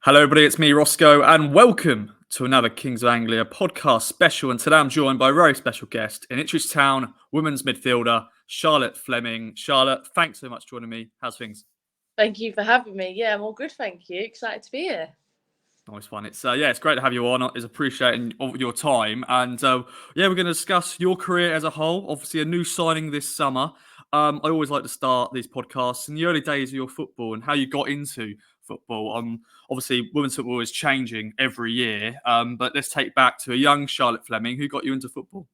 Hello, everybody. It's me, Roscoe, and welcome to another Kings of Anglia podcast special. And today I'm joined by a very special guest in Ipswich Town Women's midfielder, Charlotte Fleming. Charlotte, thanks so much for joining me. How's things? Thank you for having me. Yeah, I'm all good, thank you. Excited to be here. Nice one. It's great to have you on. It's appreciating your time, and we're going to discuss your career as a whole. Obviously, a new signing this summer. I always like to start these podcasts in the early days of your football and how you got into football. Obviously, women's football is changing every year, but let's take back to a young Charlotte Fleming who got you into football.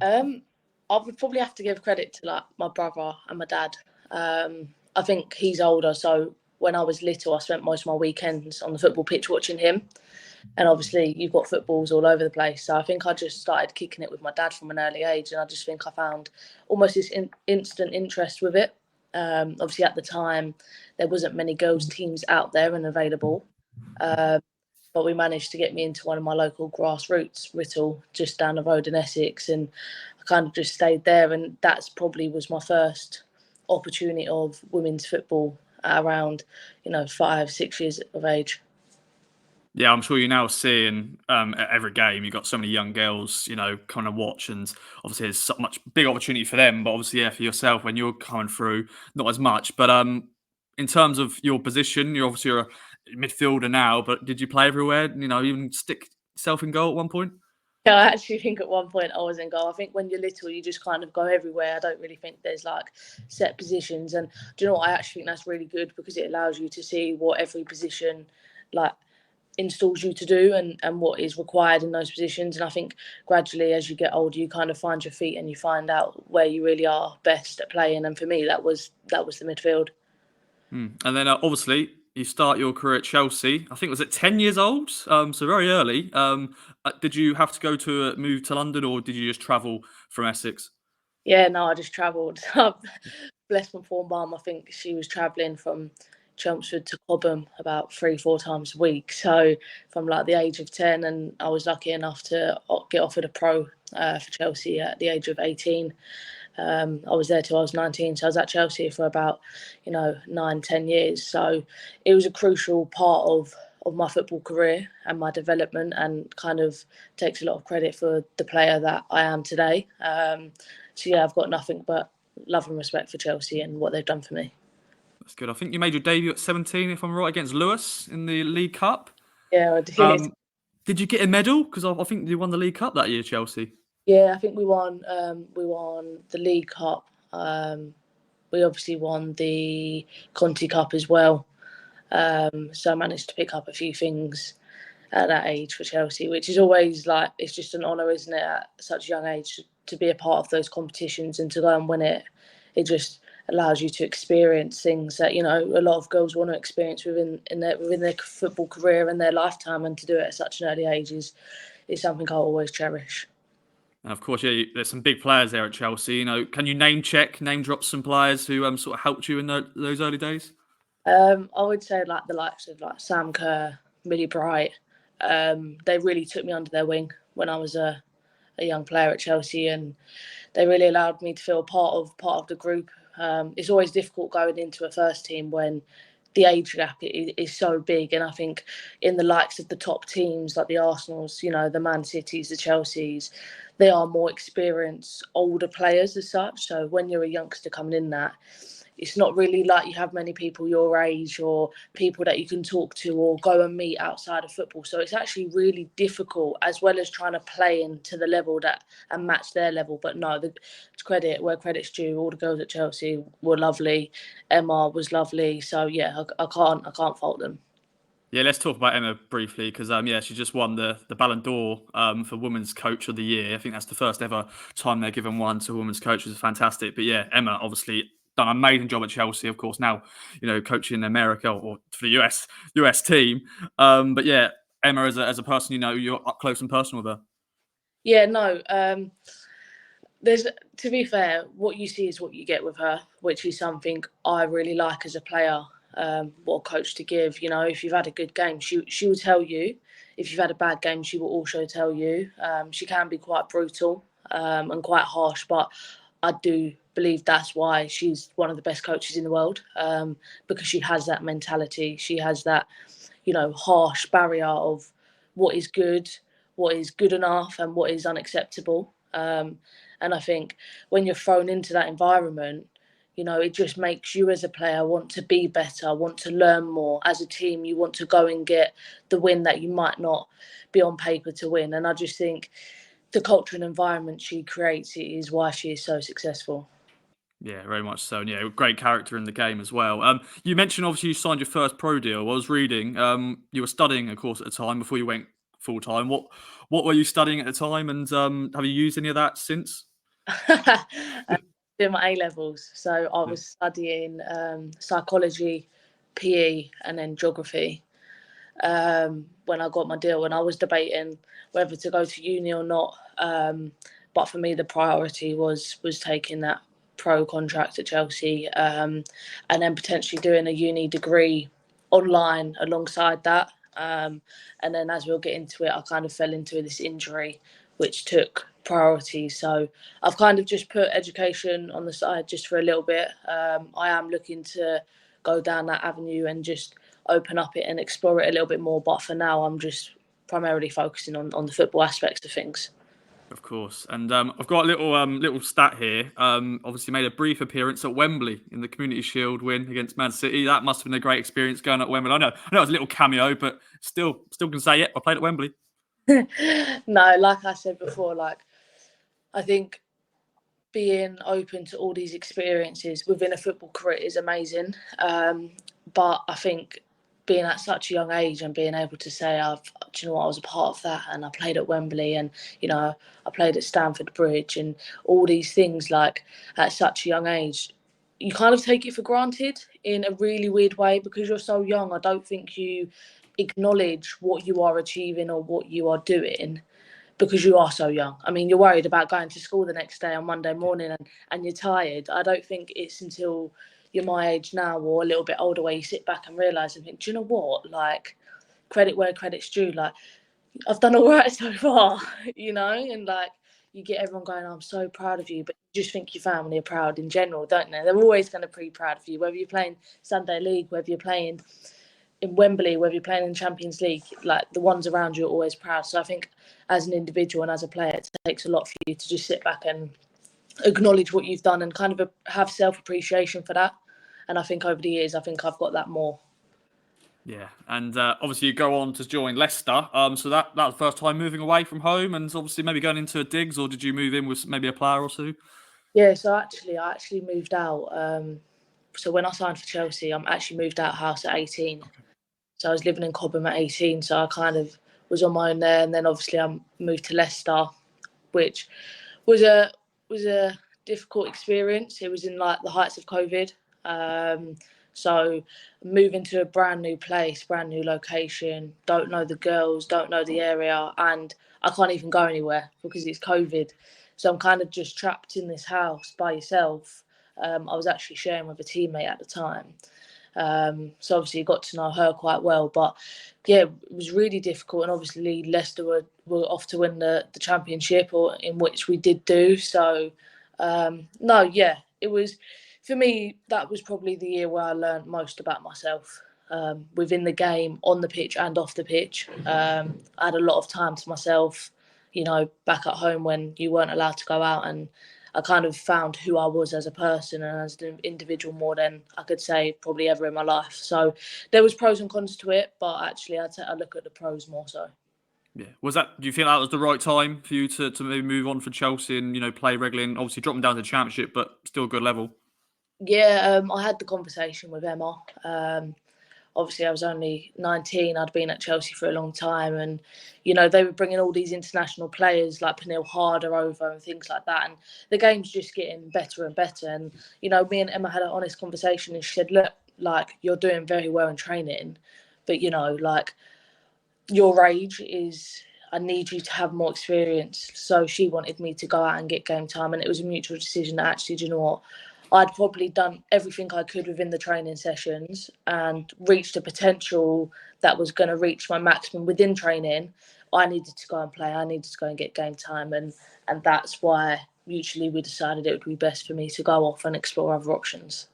I would probably have to give credit to my brother and my dad. I think he's older, so when I was little, I spent most of my weekends on the football pitch watching him. And obviously, you've got footballs all over the place. So I think I just started kicking it with my dad from an early age, and I just think I found almost this instant interest with it. Obviously, at the time, there wasn't many girls' teams out there and available. But we managed to get me into one of my local grassroots, Whittle, just down the road in Essex. And I kind of just stayed there. And that's probably was my first opportunity of women's football at around, 5, 6 years of age. Yeah, I'm sure you're now seeing at every game, you've got so many young girls, kind of watch, and obviously there's so much big opportunity for them. But obviously, yeah, for yourself when you're coming through, not as much. But in terms of your position, you're obviously a midfielder now. But did you play everywhere? Even stick yourself in goal at one point? Yeah, I actually think at one point I was in goal. I think when you're little, you just kind of go everywhere. I don't really think there's like set positions. And do you know what? I actually think that's really good because it allows you to see what every position like installs you to do and what is required in those positions. And I think gradually as you get older, you kind of find your feet and you find out where you really are best at playing. And for me, that was the midfield. And then obviously you start your career at Chelsea. I think was it 10 years old, so very early. Did you have to go to move to London, or did you just travel from Essex? Yeah, no, I just travelled. Bless my form mum. I think she was travelling from Chelmsford to Cobham about 3-4 times a week. So from like the age of 10, and I was lucky enough to get offered a pro for Chelsea at the age of 18. I was there till I was 19, so I was at Chelsea for about 9-10 years. So it was a crucial part of my football career and my development, and kind of takes a lot of credit for the player that I am today. So yeah, I've got nothing but love and respect for Chelsea and what they've done for me. That's good. I think you made your debut at 17, if I'm right, against Lewis in the League Cup. Yeah, I did. Did you get a medal? Because I think you won the League Cup that year, Chelsea. Yeah, I think we won. We won the League Cup. We obviously won the Conti Cup as well. So I managed to pick up a few things at that age for Chelsea, which is always like, it's just an honour, isn't it, at such a young age to be a part of those competitions and to go and win it. It just allows you to experience things that a lot of girls want to experience within their football career and their lifetime, and to do it at such an early age is something I'll always cherish. And of course, yeah, there's some big players there at Chelsea. Can you name drop some players who sort of helped you in those early days? I would say like the likes of like Sam Kerr, Millie Bright. They really took me under their wing when I was a young player at Chelsea, and they really allowed me to feel part of the group. It's always difficult going into a first team when the age gap is so big, and I think in the likes of the top teams like the Arsenals, the Man Cities, the Chelseas, they are more experienced, older players as such. So when you're a youngster coming in it's not really like you have many people your age or people that you can talk to or go and meet outside of football. So it's actually really difficult, as well as trying to play into the level and match their level. But no, the credit where credit's due. All the girls at Chelsea were lovely. Emma was lovely. So yeah, I can't fault them. Yeah, let's talk about Emma briefly because she just won the Ballon d'Or for Women's Coach of the Year. I think that's the first ever time they're given one to a women's coach, which is fantastic. But yeah, Emma obviously done an amazing job at Chelsea, of course. Now, coaching America or for the US team. But yeah, Emma as a person, you're up close and personal with her. Yeah, no. There's, to be fair, what you see is what you get with her, which is something I really like as a player. What a coach to give. If you've had a good game, she will tell you. If you've had a bad game, she will also tell you. She can be quite brutal and quite harsh, but I do believe that's why she's one of the best coaches in the world, because she has that mentality. She has that, harsh barrier of what is good enough, and what is unacceptable. And I think when you're thrown into that environment, it just makes you as a player want to be better, want to learn more. As a team, you want to go and get the win that you might not be on paper to win. And I just think the culture and environment she creates is why she is so successful. Yeah, very much so. And yeah, great character in the game as well. You mentioned obviously you signed your first pro deal. I was reading. You were studying, of course, at the time before you went full time. What were you studying at the time, and have you used any of that since? Doing my A levels, so I Yeah. was studying psychology, PE, and then geography. When I got my deal, and I was debating whether to go to uni or not. But for me, the priority was taking that pro contract at Chelsea, and then potentially doing a uni degree online alongside that. And then as we'll get into it, I kind of fell into this injury, which took priority. So I've kind of just put education on the side just for a little bit. I am looking to go down that avenue and just open up it and explore it a little bit more. But for now, I'm just primarily focusing on the football aspects of things. Of course, and I've got a little stat here. Obviously, made a brief appearance at Wembley in the Community Shield win against Man City. That must have been a great experience going at Wembley. I know it was a little cameo, but still can say it. I played at Wembley. No, like I said before, I think being open to all these experiences within a football career is amazing. But I think being at such a young age and being able to say, do you know what, I was a part of that, and I played at Wembley, and I played at Stamford Bridge, and all these things at such a young age, you kind of take it for granted in a really weird way because you're so young. I don't think you acknowledge what you are achieving or what you are doing because you are so young. I mean, you're worried about going to school the next day on Monday morning, and you're tired. I don't think it's until you're my age now or a little bit older where you sit back and realise and think, do you know what? Credit where credit's due. I've done all right so far, and you get everyone going, I'm so proud of you, but you just think your family are proud in general, don't they? They're always going to be proud of you, whether you're playing Sunday League, whether you're playing in Wembley, whether you're playing in Champions League, the ones around you are always proud. So I think as an individual and as a player, it takes a lot for you to just sit back and acknowledge what you've done and kind of have self-appreciation for that. And I think over the years, I think I've got that more. Yeah, and obviously you go on to join Leicester. So that was the first time moving away from home, and obviously maybe going into digs, or did you move in with maybe a player or two? Yeah, so I actually moved out. So when I signed for Chelsea, I'm actually moved out house at 18. So I was living in Cobham at 18. So I kind of was on my own there, and then obviously I moved to Leicester, which was a difficult experience. It was in the heights of COVID. So moving to a brand new place, brand new location, don't know the girls, don't know the area, and I can't even go anywhere because it's COVID. So I'm kind of just trapped in this house by yourself. I was actually sharing with a teammate at the time. So obviously got to know her quite well, but yeah, it was really difficult. And obviously Leicester were off to win the championship, or in which we did do. So no, yeah, it was for me. That was probably the year where I learned most about myself within the game, on the pitch and off the pitch. I had a lot of time to myself, back at home when you weren't allowed to go out, and I kind of found who I was as a person and as an individual more than I could say probably ever in my life. So there was pros and cons to it, but actually I look at the pros more so. Yeah, do you think that was the right time for you to maybe move on for Chelsea and play regularly, and obviously dropping down to the Championship, but still a good level? Yeah, I had the conversation with Emma. Obviously, I was only 19. I'd been at Chelsea for a long time, and they were bringing all these international players like Pernille Harder over and things like that. And the game's just getting better and better. And me and Emma had an honest conversation, and she said, "Look, you're doing very well in training, but your age is." I need you to have more experience. So she wanted me to go out and get game time. And it was a mutual decision that actually, do you know what? I'd probably done everything I could within the training sessions and reached a potential that was going to reach my maximum within training. I needed to go and play. I needed to go and get game time. And that's why mutually we decided it would be best for me to go off and explore other options.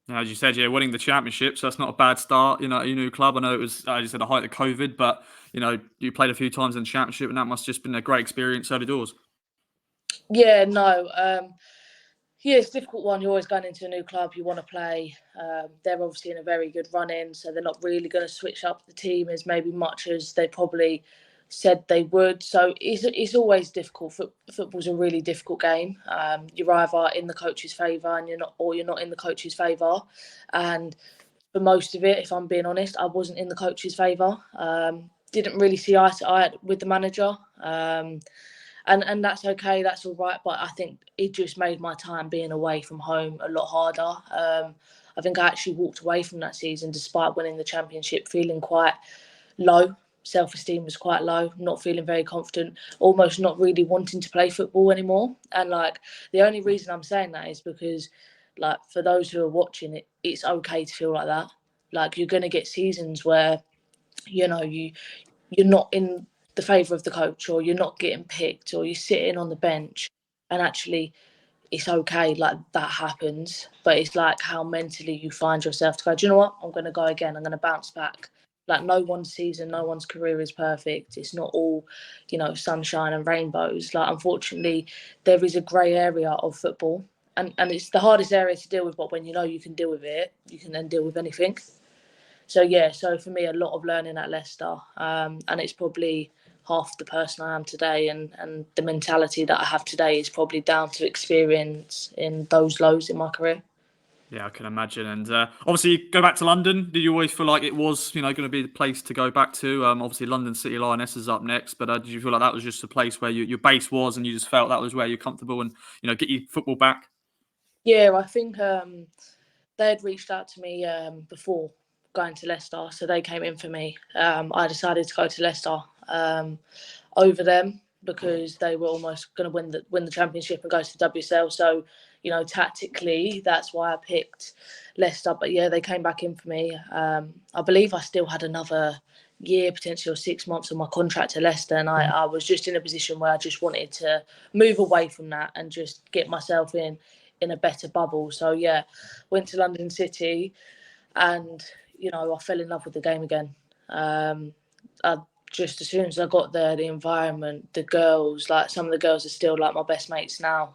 As you said, winning the championship, so that's not a bad start. At your new club. I know it was, as you said, the height of COVID, but you played a few times in the championship, and that must have just been a great experience early doors. Yeah, no. Yeah, it's a difficult one. You're always going into a new club. You want to play. They're obviously in a very good run-in, so they're not really going to switch up the team as maybe much as they probably said they would. So it's always difficult. Football's a really difficult game. You're either in the coach's favour and you're not in the coach's favour. And for most of it, if I'm being honest, I wasn't in the coach's favour. Didn't really see eye to eye with the manager. And that's okay, that's all right. But I think it just made my time being away from home a lot harder. I think I actually walked away from that season despite winning the championship, feeling quite low. Self-esteem was quite low, not feeling very confident, almost not really wanting to play football anymore. And the only reason I'm saying that is because for those who are watching it, it's okay to feel like that. You're going to get seasons where you're not in the favour of the coach, or you're not getting picked, or you're sitting on the bench, and actually it's okay, that happens. But it's how mentally you find yourself to go, do you know what, I'm going to go again, I'm going to bounce back. No one's season, no one's career is perfect. It's not all sunshine and rainbows. Unfortunately, there is a grey area of football, and it's the hardest area to deal with. But when you can deal with it, you can then deal with anything. So for me, a lot of learning at Leicester, and it's probably half the person I am today, and the mentality that I have today is probably down to experience in those lows in my career. Yeah, I can imagine. And obviously, you go back to London. Did you always feel like it was, going to be the place to go back to? Obviously, London City Lionesses up next, but did you feel like that was just a place where your base was, and you just felt that was where you're comfortable and get your football back? Yeah, I think they had reached out to me before going to Leicester, so they came in for me. I decided to go to Leicester over them because they were almost going to win the championship and go to the WSL. So, tactically, that's why I picked Leicester. But yeah, they came back in for me. I believe I still had another year, potentially, or 6 months of my contract at Leicester, and I was just in a position where I just wanted to move away from that and just get myself in a better bubble. So yeah, went to London City, and I fell in love with the game again. Just as soon as I got there, the environment, the girls, some of the girls are still my best mates now.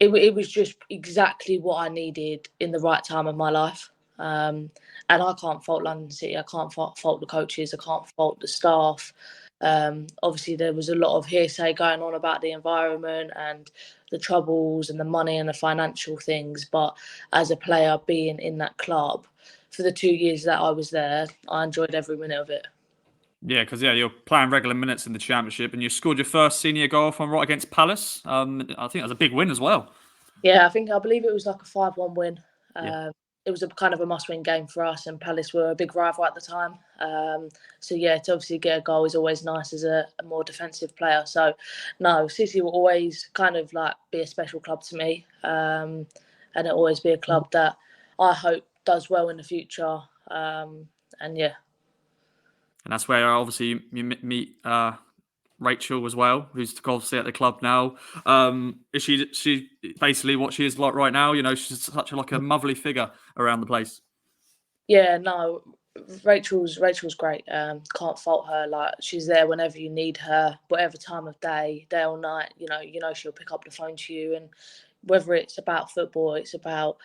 It was just exactly what I needed in the right time of my life. And I can't fault London City. I can't fault the coaches. I can't fault the staff. Obviously, there was a lot of hearsay going on about the environment and the troubles and the money and the financial things. But as a player, being in that club for the 2 years that I was there, I enjoyed every minute of it. Yeah, because you're playing regular minutes in the championship, and you scored your first senior goal, if I'm right, against Palace. I think that was a big win as well. Yeah, I believe it was a 5-1 win. Yeah. It was a kind of a must-win game for us, and Palace were a big rival at the time. So yeah, to obviously get a goal is always nice as a more defensive player. So no, City will always kind of be a special club to me, and it'll always be a club that I hope does well in the future. And yeah. And that's where obviously you meet Rachel as well, who's obviously at the club now. Is she basically what she is like right now? She's such a motherly figure around the place. Yeah, no, Rachel's great. Can't fault her. She's there whenever you need her, whatever time of day or night. She'll pick up the phone to you, and whether it's about football, it's about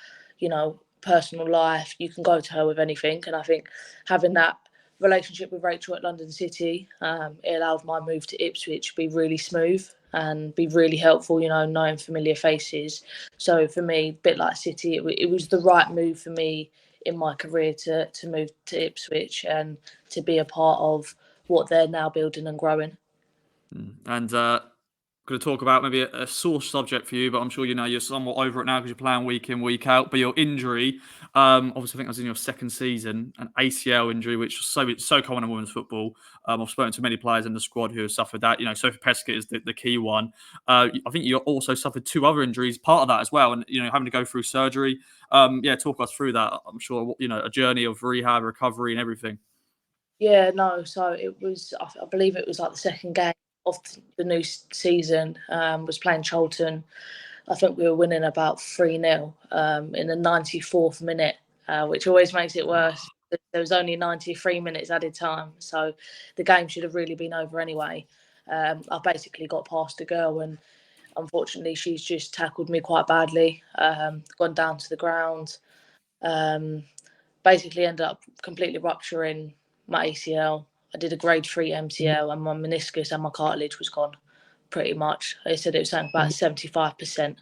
personal life, you can go to her with anything. And I think having that relationship with Rachel at London City, it allowed my move to Ipswich to be really smooth and be really helpful. Knowing familiar faces. So for me, a bit like City, it was the right move for me in my career to move to Ipswich and to be a part of what they're now building and growing. And going to talk about maybe a sore subject for you, but I'm sure you're somewhat over it now because you're playing week in, week out. But your injury, obviously, I think that was in your second season, an ACL injury, which is so common in women's football. I've spoken to many players in the squad who have suffered that. Sophie Pescott is the key one. I think you also suffered 2 other injuries, part of that as well, and having to go through surgery. Talk us through that. I'm sure a journey of rehab, recovery, and everything. Yeah, no. So it was, I believe it was the second game of the new season. Was playing Charlton. I think we were winning about 3-0 in the 94th minute, which always makes it worse. There was only 93 minutes added time, so the game should have really been over anyway. I basically got past a girl, and unfortunately she's just tackled me quite badly, gone down to the ground, basically ended up completely rupturing my ACL. I did a grade 3 MCL, and my meniscus and my cartilage was gone pretty much. They said it was something about 75%.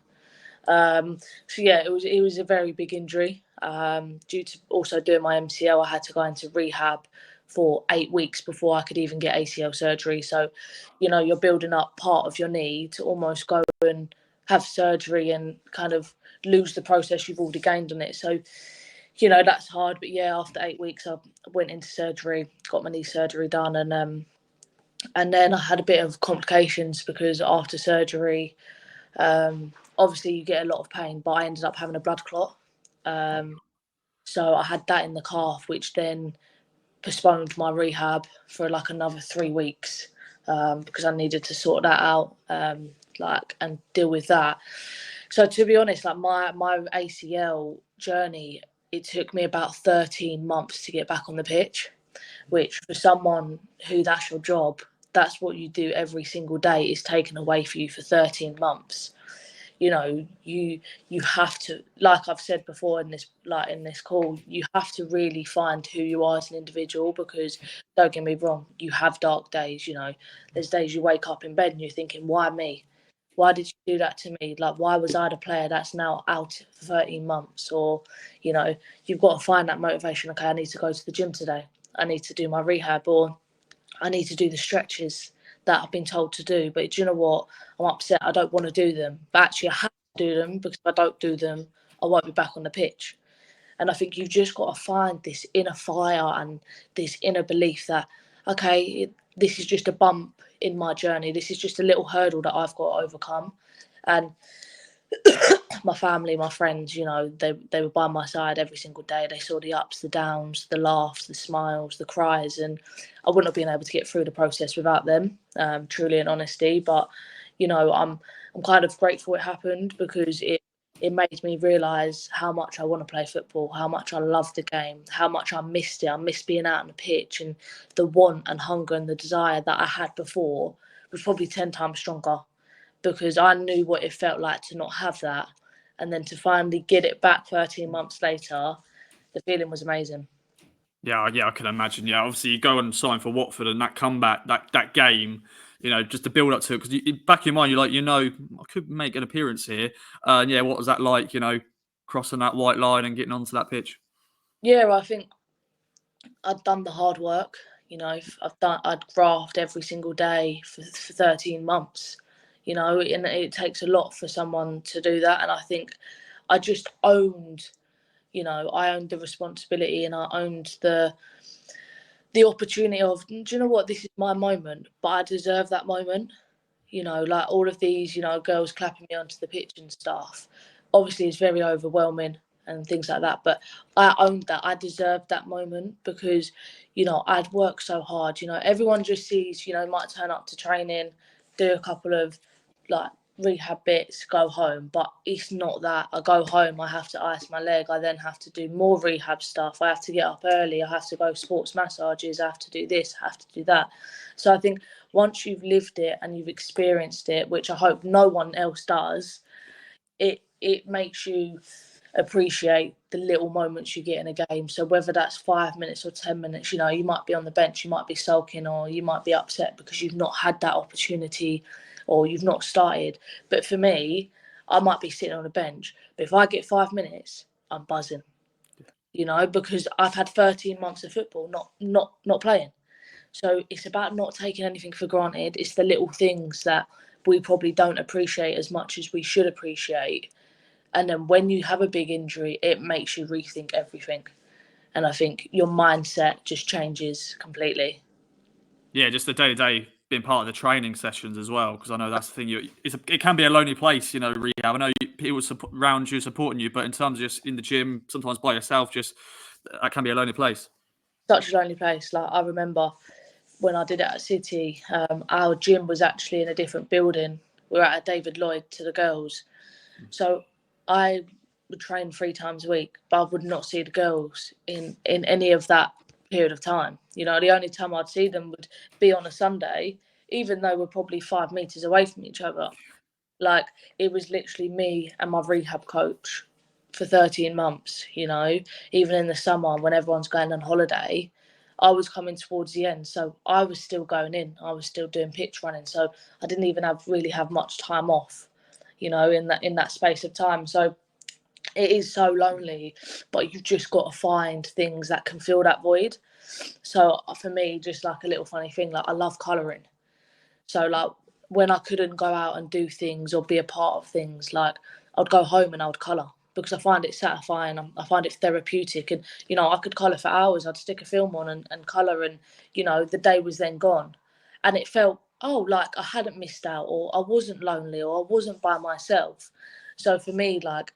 So yeah, it was a very big injury. Due to also doing my MCL, I had to go into rehab for 8 weeks before I could even get ACL surgery. So, you know, you're building up part of your knee to almost go and have surgery and kind of lose the process you've already gained on it. So, you know, that's hard. But yeah, after 8 weeks, I went into surgery, got my knee surgery done, and then I had a bit of complications because after surgery, obviously you get a lot of pain, but I ended up having a blood clot. So I had that in the calf, which then postponed my rehab for like another 3 weeks, because I needed to sort that out, and deal with that. So to be honest, like my ACL journey, it took me about 13 months to get back on the pitch, which for someone who that's your job, that's what you do every single day, is taken away for you for 13 months. You know, you have to, like I've said before in this call, you have to really find who you are as an individual, because don't get me wrong, you have dark days. You know, there's days you wake up in bed and you're thinking, why me? Why did you do that to me? Like, why was I the player that's now out for 13 months? Or, you know, you've got to find that motivation. Okay, I need to go to the gym today. I need to do my rehab, or I need to do the stretches that I've been told to do. But do you know what? I'm upset. I don't want to do them. But actually, I have to do them, because if I don't do them, I won't be back on the pitch. And I think you've just got to find this inner fire and this inner belief that, okay, this is just a bump in my journey. This is just a little hurdle that I've got to overcome. And my family, my friends, you know, they were by my side every single day. They saw the ups, the downs, the laughs, the smiles, the cries, and I wouldn't have been able to get through the process without them, truly and honesty. But, you know, I'm kind of grateful it happened, because it made me realise how much I want to play football, how much I love the game, how much I missed it. I missed being out on the pitch, and the want and hunger and the desire that I had before was probably 10 times stronger, because I knew what it felt like to not have that. And then to finally get it back 13 months later, the feeling was amazing. Yeah, I can imagine. Yeah, obviously you go and sign for Watford, and that comeback, that game, you know, just to build up to it, because back in your mind, you're like, you know, I could make an appearance here. And yeah, what was that like? You know, crossing that white line and getting onto that pitch. Yeah, I think I'd done the hard work. You know, I'd graft every single day for 13 months. You know, and it takes a lot for someone to do that. And I think I just owned, you know, I owned the responsibility, and I owned the opportunity of, do you know what, this is my moment, but I deserve that moment. You know, like all of these, you know, girls clapping me onto the pitch and stuff, obviously it's very overwhelming and things like that, but I owned that. I deserved that moment, because, you know, I'd worked so hard. You know, everyone just sees, you know, might turn up to training, do a couple of like rehab bits, go home, but it's not that. I go home, I have to ice my leg, I then have to do more rehab stuff, I have to get up early, I have to go sports massages, I have to do this, I have to do that. So I think once you've lived it and you've experienced it, which I hope no one else does, it makes you appreciate the little moments you get in a game. So whether that's 5 minutes or 10 minutes, you know, you might be on the bench, you might be sulking, or you might be upset because you've not had that opportunity, or you've not started. But for me, I might be sitting on a bench, but if I get 5 minutes, I'm buzzing, you know, because I've had 13 months of football not playing. So it's about not taking anything for granted. It's the little things that we probably don't appreciate as much as we should appreciate. And then when you have a big injury, it makes you rethink everything. And I think your mindset just changes completely. Yeah, just the day to day being part of the training sessions as well, because I know that's the thing. It can be a lonely place, you know, rehab. I know people around you supporting you, but in terms of just in the gym, sometimes by yourself, just that can be a lonely place. Such a lonely place. Like I remember when I did it at City, our gym was actually in a different building. We were at a David Lloyd to the girls. So I would train 3 times a week, but I would not see the girls in any of that period of time. You know, the only time I'd see them would be on a Sunday, even though we're probably 5 meters away from each other. Like, it was literally me and my rehab coach for 13 months, you know, even in the summer when everyone's going on holiday. I was coming towards the end, so I was still going in. I was still doing pitch running, so I didn't even really have much time off, you know, in that space of time. So it is so lonely, but you've just got to find things that can fill that void. So for me, just like a little funny thing, like, I love colouring. So like, when I couldn't go out and do things or be a part of things, like, I'd go home and I would colour because I find it satisfying. I find it therapeutic, and you know, I could colour for hours. I'd stick a film on and colour, and you know, the day was then gone, and it felt, oh, like I hadn't missed out, or I wasn't lonely, or I wasn't by myself. So for me, like,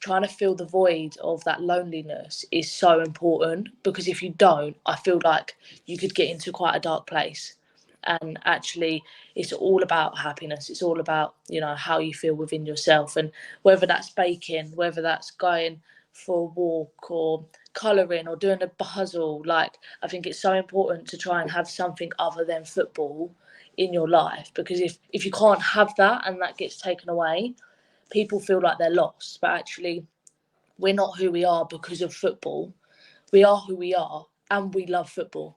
trying to fill the void of that loneliness is so important, because if you don't, I feel like you could get into quite a dark place. And actually, it's all about happiness. It's all about, you know, how you feel within yourself, and whether that's baking, whether that's going for a walk or colouring or doing a puzzle. Like, I think it's so important to try and have something other than football in your life, because if you can't have that and that gets taken away, people feel like they're lost. But actually, we're not who we are because of football. We are who we are, and we love football.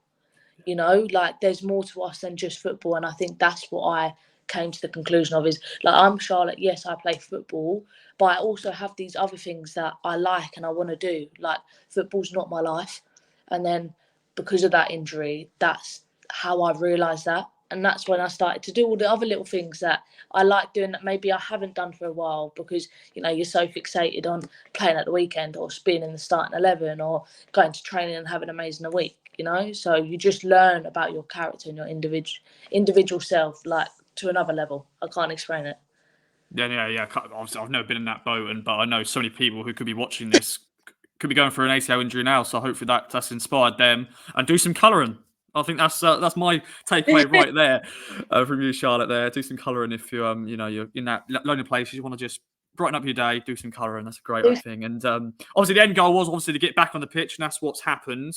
You know, like, there's more to us than just football. And I think that's what I came to the conclusion of, is like, I'm Charlotte, yes, I play football, but I also have these other things that I like and I want to do. Like, football's not my life. And then because of that injury, that's how I realised that. And that's when I started to do all the other little things that I like doing that maybe I haven't done for a while, because, you know, you're so fixated on playing at the weekend or being in the starting 11 or going to training and having an amazing week, you know. So you just learn about your character and your individual self, like, to another level. I can't explain it. Yeah. Obviously, I've never been in that boat, but I know so many people who could be watching this could be going through an ACL injury now. So hopefully that's inspired them, and do some colouring. I think that's my takeaway right there from you, Charlotte. There, do some colouring if you you know, you're in that lonely place. You want to just brighten up your day, do some colouring. That's great, I think. And obviously, the end goal was obviously to get back on the pitch, and that's what's happened.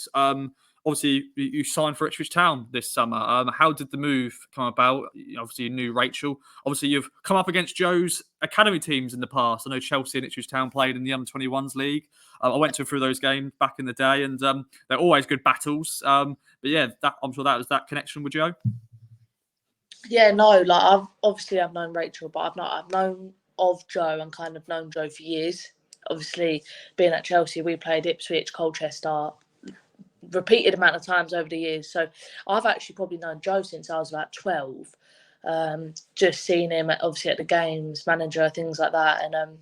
Obviously, you signed for Ipswich Town this summer. How did the move come about? Obviously, you knew Rachel. Obviously, you've come up against Joe's academy teams in the past. I know Chelsea and Ipswich Town played in the under-21s league. I went through those games back in the day, and they're always good battles. But yeah, I'm sure that was that connection with Joe. Yeah, no, like, I've known Rachel, but I've known of Joe and kind of known Joe for years. Obviously, being at Chelsea, we played Ipswich, Colchester, repeated amount of times over the years. So I've actually probably known Joe since I was about 12. Just seeing him obviously at the games, manager, things like that. And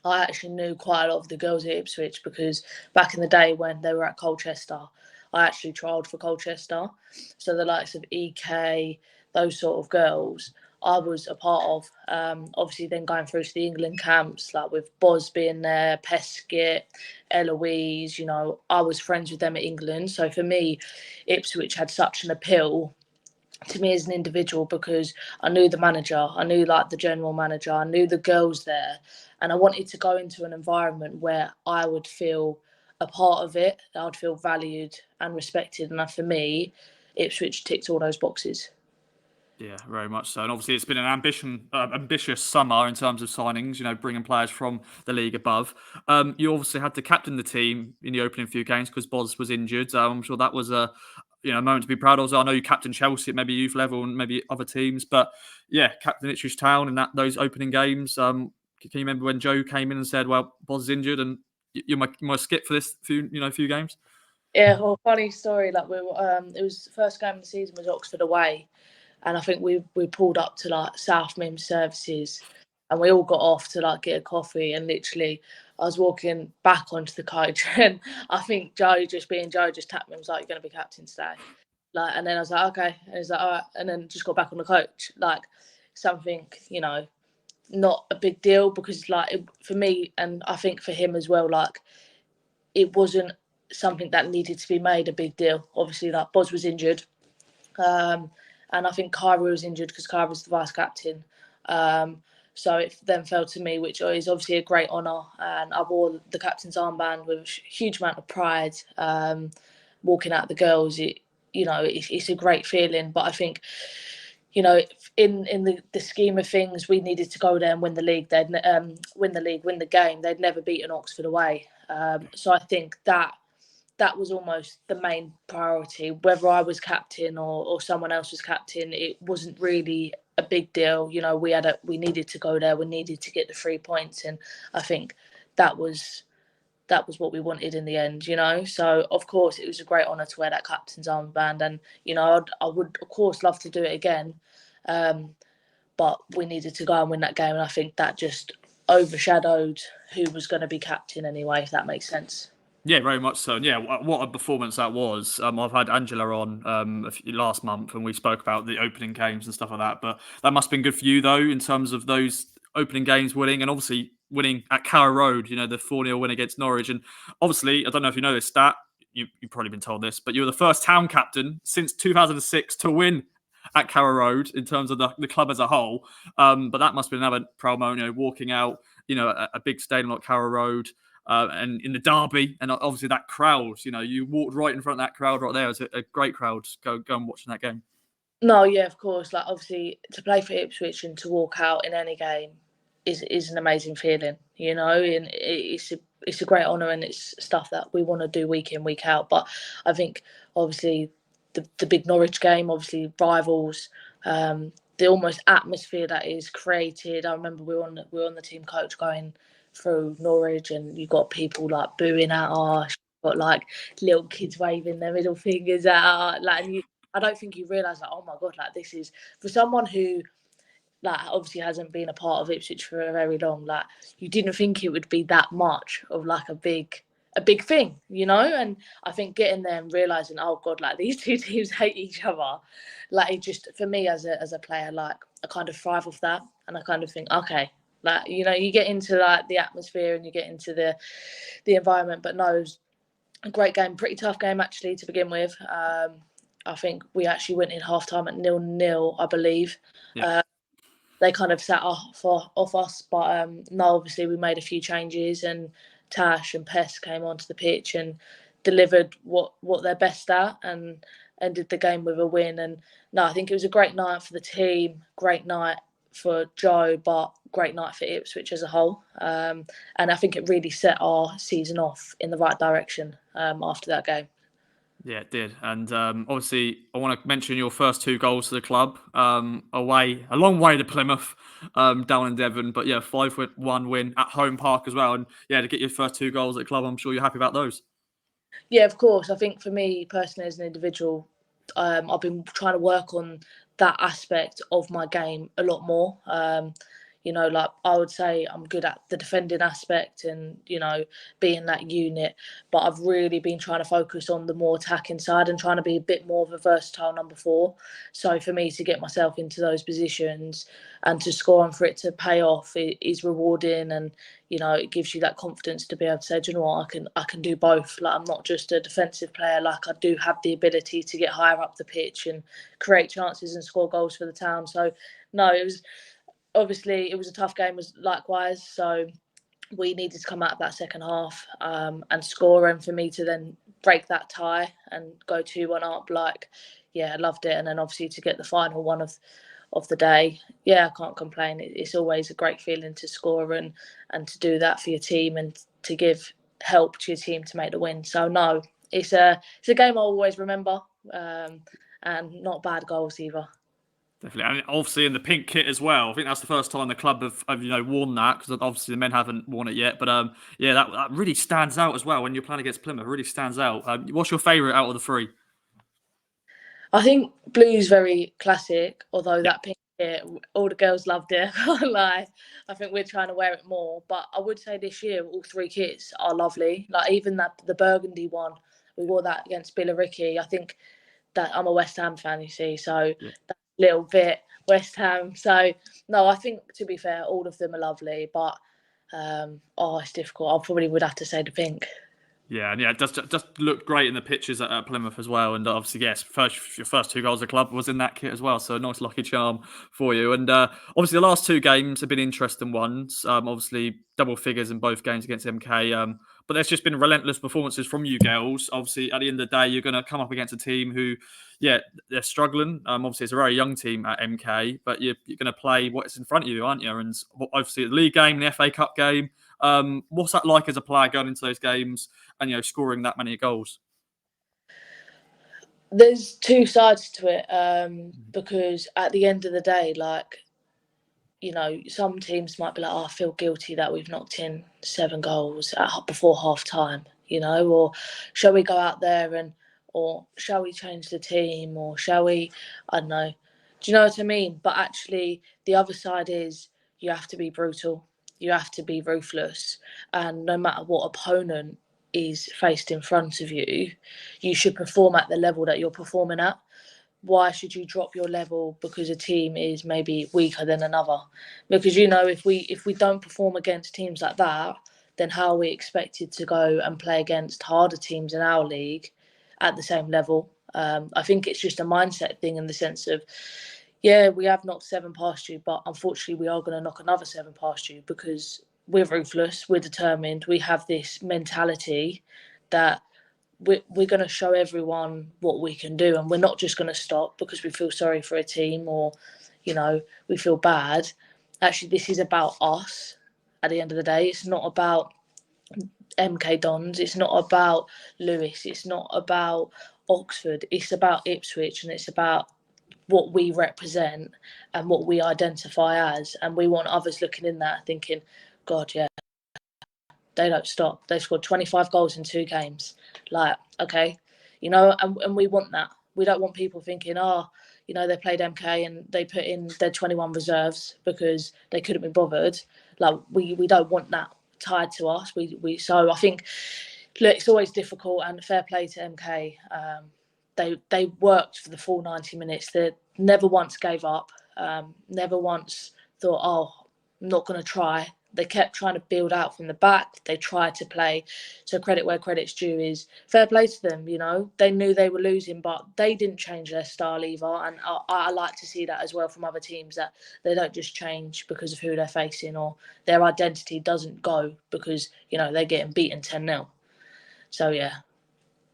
I actually knew quite a lot of the girls at Ipswich, because back in the day when they were at Colchester, I actually trialled for Colchester. So the likes of EK, those sort of girls, I was a part of. Obviously, then going through to the England camps, like with Boz being there, Peskett, Eloise, you know, I was friends with them at England. So for me, Ipswich had such an appeal to me as an individual, because I knew the manager, I knew like the general manager, I knew the girls there, and I wanted to go into an environment where I would feel a part of it, I would feel valued and respected. And for me, Ipswich ticked all those boxes. Yeah, very much so. And obviously, it's been an ambitious summer in terms of signings, you know, bringing players from the league above. You obviously had to captain the team in the opening few games because Boz was injured. I'm sure that was a moment to be proud of. I know you captained Chelsea at maybe youth level and maybe other teams, but yeah, captain Ipswich Town in those opening games. Can you remember when Joe came in and said, "Well, Boz is injured and you're my skip for this few games"? Yeah, well, funny story. Like, it was the first game of the season was Oxford away, and I think we pulled up to like South Mim services, and we all got off to like get a coffee, and literally I was walking back onto the coach, and I think Joe, just being Joe, just tapped me and was like, "You're going to be captain today." Like, and then I was like, "Okay," and he's like, "All right," and then just got back on the coach, like something, you know, not a big deal, because like for me, and I think for him as well, like, it wasn't something that needed to be made a big deal. Obviously, like, Boz was injured, and I think Kyra was injured because Kyra was the vice captain. So it then fell to me, which is obviously a great honour. And I wore the captain's armband with a huge amount of pride. Walking out the girls, it's a great feeling. But I think, in the scheme of things, we needed to go there and win the league. They'd win the game. They'd never beaten Oxford away. So I think that was almost the main priority. Whether I was captain or someone else was captain, it wasn't really a big deal. We needed to go there. We needed to get the 3 points, and I think that was what we wanted in the end. So of course it was a great honour to wear that captain's armband, and I would of course love to do it again, but we needed to go and win that game, and I think that just overshadowed who was going to be captain anyway, if that makes sense. Yeah, very much so. And yeah, what a performance that was. I've had Angela on last month, and we spoke about the opening games and stuff like that. But that must have been good for you, though, in terms of those opening games winning, and obviously winning at Carrow Road, the 4-0 win against Norwich. And obviously, I don't know if you know this stat, you've probably been told this, but you were the first town captain since 2006 to win at Carrow Road in terms of the club as a whole. But that must have been another proud moment, walking out, a big stadium like Carrow Road. And in the derby, and obviously that crowd, you walked right in front of that crowd right there. It was a great crowd. Go and watching that game. No, yeah, of course. Like, obviously, to play for Ipswich and to walk out in any game is an amazing feeling, and it's a great honour, and it's stuff that we want to do week in, week out. But I think obviously the big Norwich game, obviously rivals, the almost atmosphere that is created. I remember we were on the team coach going through Norwich, and you got people like booing at us, got like little kids waving their middle fingers at us, like, and I don't think you realise, like, oh my God, like, this is for someone who, like, obviously hasn't been a part of Ipswich for a very long, like, you didn't think it would be that much of like a big thing, and I think getting there and realising, oh God, like, these two teams hate each other, like, it just, for me as a player, like, I kind of thrive off that, and I kind of think, okay, like, you get into like the atmosphere and you get into the environment. But no, it was a great game, pretty tough game actually to begin with. I think we actually went in half time at 0-0, I believe. Yeah. They kind of sat off us, but no, obviously we made a few changes, and Tash and Pest came onto the pitch and delivered what they're best at, and ended the game with a win. And no, I think it was a great night for the team, great night for Joe, but great night for Ipswich as a whole. And I think it really set our season off in the right direction after that game. Yeah, it did. And obviously, I want to mention your first 2 goals to the club. Away, a long way to Plymouth, down in Devon. But yeah, 5-1 win at home park as well. And yeah, to get your first 2 goals at the club, I'm sure you're happy about those. Yeah, of course. I think for me personally as an individual, I've been trying to work on that aspect of my game a lot more. Like, I would say I'm good at the defending aspect and, being that unit. But I've really been trying to focus on the more attacking side and trying to be a bit more of a versatile number 4. So for me to get myself into those positions and to score and for it to pay off, it is rewarding. And, it gives you that confidence to be able to say, do you know what, I can do both. Like, I'm not just a defensive player. Like, I do have the ability to get higher up the pitch and create chances and score goals for the town. So, no, it was a tough game as likewise. So we needed to come out of that second half and score. And for me to then break that tie and go 2-1 up, like, yeah, I loved it. And then obviously to get the final one of the day, yeah, I can't complain. It's always a great feeling to score and to do that for your team and to give help to your team to make the win. So no, it's a game I'll always remember, and not bad goals either. Definitely, and obviously in the pink kit as well. I think that's the first time the club have worn that, because obviously the men haven't worn it yet. But yeah, that really stands out as well when you're playing against Plymouth. It really stands out. What's your favourite out of the 3? I think blue's very classic, although Yeah. that pink kit, all the girls loved it. I can't lie. I think we're trying to wear it more. But I would say this year, all 3 kits are lovely. Like, even the burgundy one, we wore that against Billericay. I think that I'm a West Ham fan, you see, so Yeah. that little bit West Ham. So no, I think, to be fair, all of them are lovely. But it's difficult. I probably would have to say the pink. Yeah, and it just looked great in the pictures at Plymouth as well. And obviously, yes, your first two goals of the club was in that kit as well. So a nice lucky charm for you. And obviously, the last two games have been interesting ones. Obviously, double figures in both games against MK. But there's just been relentless performances from you girls. Obviously, at the end of the day, you're going to come up against a team who, yeah, they're struggling. Obviously, it's a very young team at MK, but you're going to play what's in front of you, aren't you? And obviously, the league game, the FA Cup game. What's that like as a player going into those games and scoring that many goals? There's two sides to it, because at the end of the day, like, some teams might be like, oh, I feel guilty that we've knocked in 7 goals before half time, or shall we go out there or shall we change the team, or shall we, I don't know. Do you know what I mean? But actually, the other side is you have to be brutal, you have to be ruthless, and no matter what opponent is faced in front of you, you should perform at the level that you're performing at. Why should you drop your level because a team is maybe weaker than another? Because if we don't perform against teams like that, then how are we expected to go and play against harder teams in our league at the same level? I think it's just a mindset thing in the sense of, yeah, we have knocked 7 past you, but unfortunately we are going to knock another 7 past you because we're ruthless, we're determined, we have this mentality that we're going to show everyone what we can do, and we're not just going to stop because we feel sorry for a team or we feel bad. Actually, this is about us. At the end of the day, it's not about MK Dons, it's not about Lewis, it's not about Oxford, it's about Ipswich, and it's about what we represent and what we identify as. And we want others looking in that thinking, God, yeah, they don't stop. They scored 25 goals in 2 games. Like, okay, and we want that. We don't want people thinking, they played MK and they put in their 21 reserves because they couldn't be bothered. Like, we don't want that tied to us. So I think, look, it's always difficult, and fair play to MK. They worked for the full 90 minutes. They never once gave up. Never once thought, I'm not going to try. They kept trying to build out from the back. They tried to play. So credit where credit's due is fair play to them. They knew they were losing, but they didn't change their style either. And I like to see that as well from other teams, that they don't just change because of who they're facing, or their identity doesn't go because, they're getting beaten 10-0. So, yeah.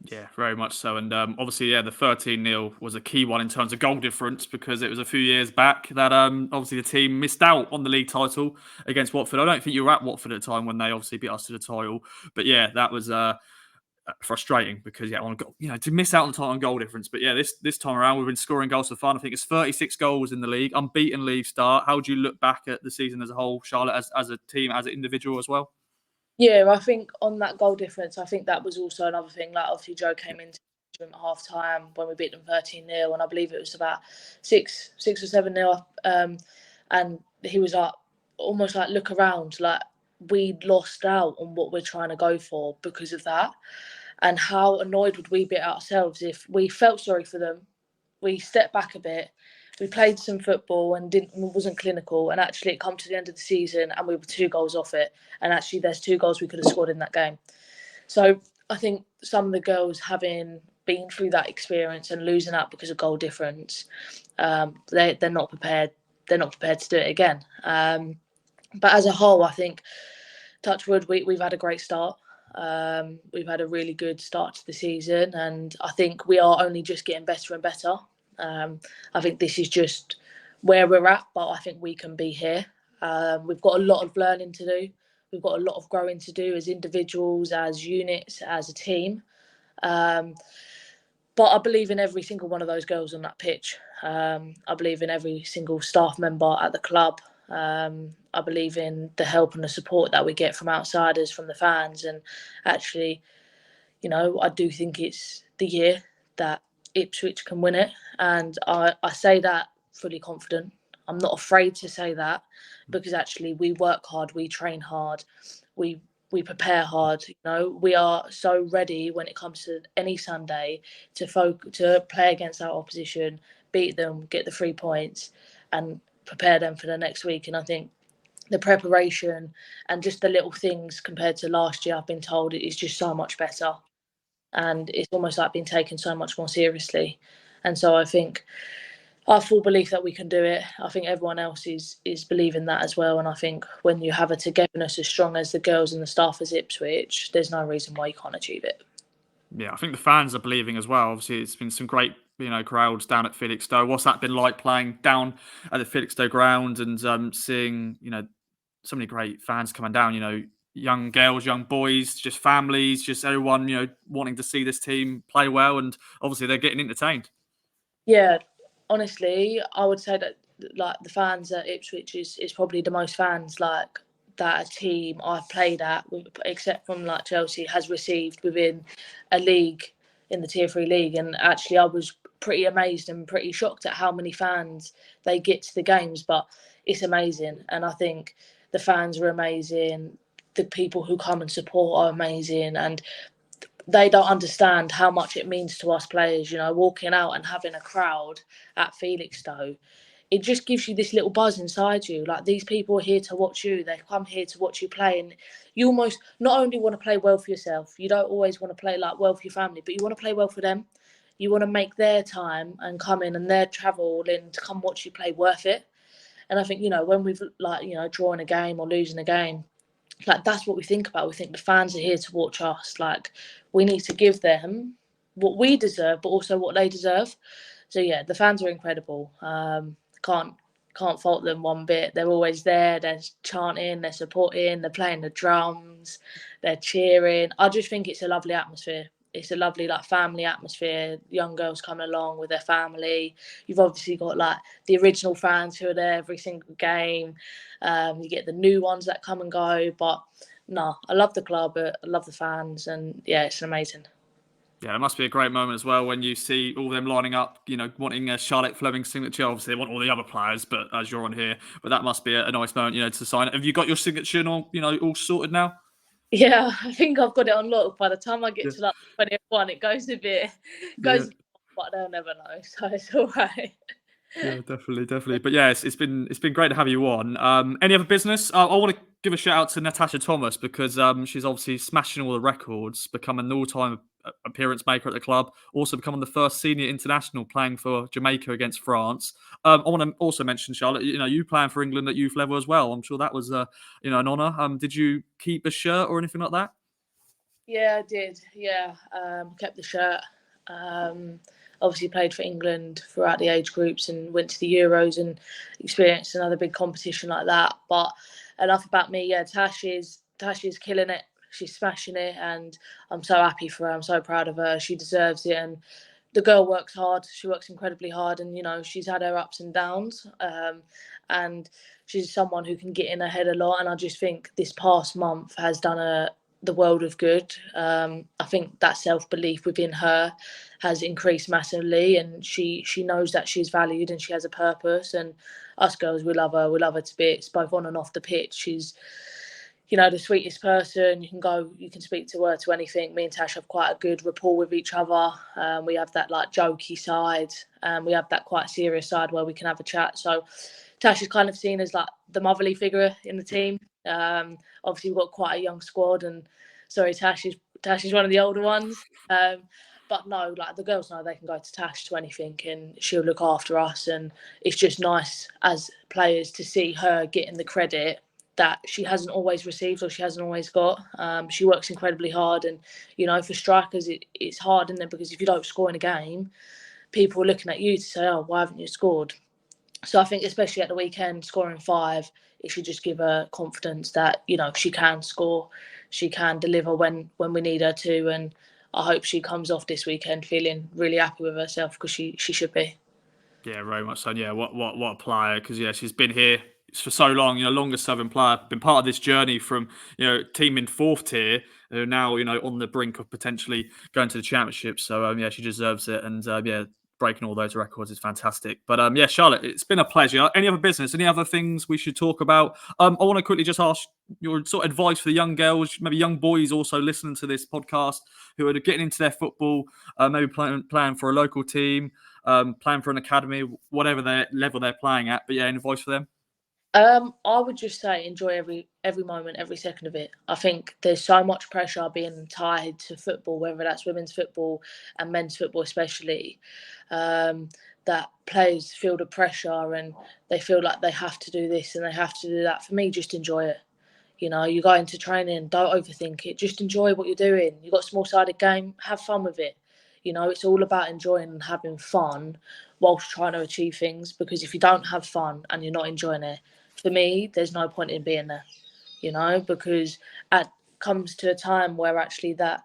Yeah, very much so. And obviously, yeah, the 13-0 was a key one in terms of goal difference because it was a few years back that obviously the team missed out on the league title against Watford. I don't think you were at Watford at the time when they obviously beat us to the title. But yeah, that was frustrating because, yeah, to miss out on the title on goal difference. But yeah, this time around, we've been scoring goals for fun. I think it's 36 goals in the league, unbeaten league start. How do you look back at the season as a whole, Charlotte, as a team, as an individual as well? Yeah, I think on that goal difference, I think that was also another thing. Like, obviously, Joe came into at half time when we beat them 13-0, and I believe it was about 6 or 7-0. And he was like, almost like, look around, like, we lost out on what we're trying to go for because of that. And how annoyed would we be at ourselves if we felt sorry for them, we stepped back a bit, we played some football and wasn't clinical, and actually it come to the end of the season and we were 2 goals off it, and actually there's 2 goals we could have scored in that game. So I think some of the girls, having been through that experience and losing out because of goal difference, they're not prepared. They're not prepared to do it again. But as a whole, I think, touch wood, we've had a great start. We've had a really good start to the season, and I think we are only just getting better and better. I think this is just where we're at, but I think we can be here. We've got a lot of learning to do. We've got a lot of growing to do as individuals, as units, as a team. But I believe in every single one of those girls on that pitch. I believe in every single staff member at the club. I believe in the help and the support that we get from outsiders, from the fans. And actually, I do think it's the year that Ipswich can win it. And I say that fully confident. I'm not afraid to say that because actually we work hard, we train hard, we prepare hard. We are so ready when it comes to any Sunday to play against our opposition, beat them, get the 3 points, and prepare them for the next week. And I think the preparation and just the little things compared to last year, I've been told it is just so much better. And it's almost like being taken so much more seriously. And so I think I have full belief that we can do it. I think everyone else is believing that as well. And I think when you have a togetherness as strong as the girls and the staff as Ipswich, there's no reason why you can't achieve it. Yeah, I think the fans are believing as well. Obviously, it's been some great, crowds down at Felixstowe. What's that been like playing down at the Felixstowe ground and seeing, so many great fans coming down? Young girls, young boys, just families, just everyone, wanting to see this team play well, and obviously they're getting entertained. Yeah, honestly, I would say that like the fans at Ipswich is probably the most fans like that a team I've played at, except from like Chelsea, has received within a league in the Tier 3 league. And actually, I was pretty amazed and pretty shocked at how many fans they get to the games. But it's amazing, and I think the fans are amazing. The people who come and support are amazing, and they don't understand how much it means to us players, walking out and having a crowd at Felixstowe. It just gives you this little buzz inside you. Like, these people are here to watch you. They come here to watch you play. And you almost not only want to play well for yourself, you don't always want to play like well for your family, but you want to play well for them. You want to make their time and come in and their travel in to come watch you play worth it. And I think, when we've drawn a game or losing a game, like, that's what we think about. We think the fans are here to watch us. Like, we need to give them what we deserve, but also what they deserve. So yeah, the fans are incredible. Can't fault them one bit. They're always there. They're chanting. They're supporting. They're playing the drums. They're cheering. I just think it's a lovely atmosphere. It's a lovely family atmosphere. Young girls coming along with their family. You've obviously got the original fans who are there every single game. You get the new ones that come and go. But no, I love the club. I love the fans, and yeah, it's amazing. Yeah, it must be a great moment as well when you see all of them lining up, wanting a Charlotte Fleming signature. Obviously, they want all the other players, but as you're on here, but that must be a nice moment, to sign it. Have you got your signature and all sorted now? Yeah, I think I've got it on lock. By the time I get Yeah. to 21, it goes a bit, Yeah. but they'll never know, so it's all right. Yeah, definitely. But yeah, it's been great to have you on. Any other business? I want to give a shout out to Natasha Thomas because she's obviously smashing all the records, becoming an all-time appearance maker at the club, also becoming the first senior international playing for Jamaica against France. I want to also mention, Charlotte, you playing for England at youth level as well. I'm sure that was an honour. Did you keep a shirt or anything like that? Yeah, I did. Yeah, kept the shirt. Obviously played for England throughout the age groups and went to the Euros and experienced another big competition like that. But enough about me. Yeah, Tash is killing it. She's smashing it, and I'm so happy for her. I'm so proud of her. She deserves it, and the girl works hard. She works incredibly hard, and she's had her ups and downs. And she's someone who can get in her head a lot. And I just think this past month has done the world of good. I think that self-belief within her has increased massively, and she knows that she's valued and she has a purpose. And us girls, we love her to bits, both on and off the pitch. She's the sweetest person. You can speak to her to anything. Me and Tash have quite a good rapport with each other. We have that jokey side, and we have that quite serious side where we can have a chat. So Tash is kind of seen as the motherly figure in the team. Obviously we've got quite a young squad, and sorry, Tash is one of the older ones. But no, the girls know they can go to Tash to anything, and she'll look after us. And it's just nice as players to see her getting the credit that she hasn't always received or she hasn't always got. She works incredibly hard, and for strikers it's hard, isn't it? Because if you don't score in a game, people are looking at you to say, "Oh, why haven't you scored?" So I think especially at the weekend, scoring 5, it should just give her confidence that she can score, she can deliver when we need her to, and I hope she comes off this weekend feeling really happy with herself, because she should be. Yeah, very much so. Yeah, what a player, because she's been here for so long. Longest Southern player, been part of this journey from team in 4th tier, now on the brink of potentially going to the championship. So yeah, she deserves it, and yeah, breaking all those records is fantastic. But yeah, Charlotte, it's been a pleasure. Any other business? Any other things we should talk about? I want to quickly just ask your sort of advice for the young girls, maybe young boys also listening to this podcast, who are getting into their football, maybe playing for a local team. Playing for an academy, whatever their level they're playing at. But yeah, any advice for them? I would just say enjoy every moment, every second of it. I think there's so much pressure being tied to football, whether that's women's football and men's football especially, that players feel the pressure and they feel like they have to do this and they have to do that. For me, just enjoy it. You know, you go into training, don't overthink it. Just enjoy what you're doing. You've got a small-sided game, have fun with it. You know, it's all about enjoying and having fun whilst trying to achieve things. Because if you don't have fun and you're not enjoying it, for me, there's no point in being there. You know, because it comes to a time where actually that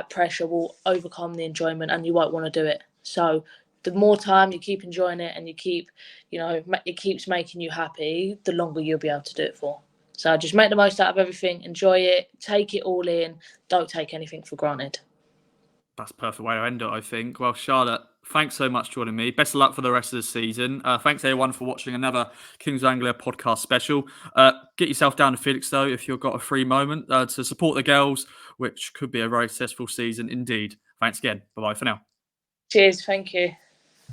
pressure will overcome the enjoyment and you won't want to do it. So the more time you keep enjoying it and you keep, you know, it keeps making you happy, the longer you'll be able to do it for. So just make the most out of everything, enjoy it, take it all in, don't take anything for granted. That's a perfect way to end it, I think. Well, Charlotte, thanks so much for joining me. Best of luck for the rest of the season. Thanks everyone for watching another Kings of Anglia podcast special. Get yourself down to Felixstowe if you've got a free moment to support the girls, which could be a very successful season indeed. Thanks again. Bye-bye for now. Cheers, thank you.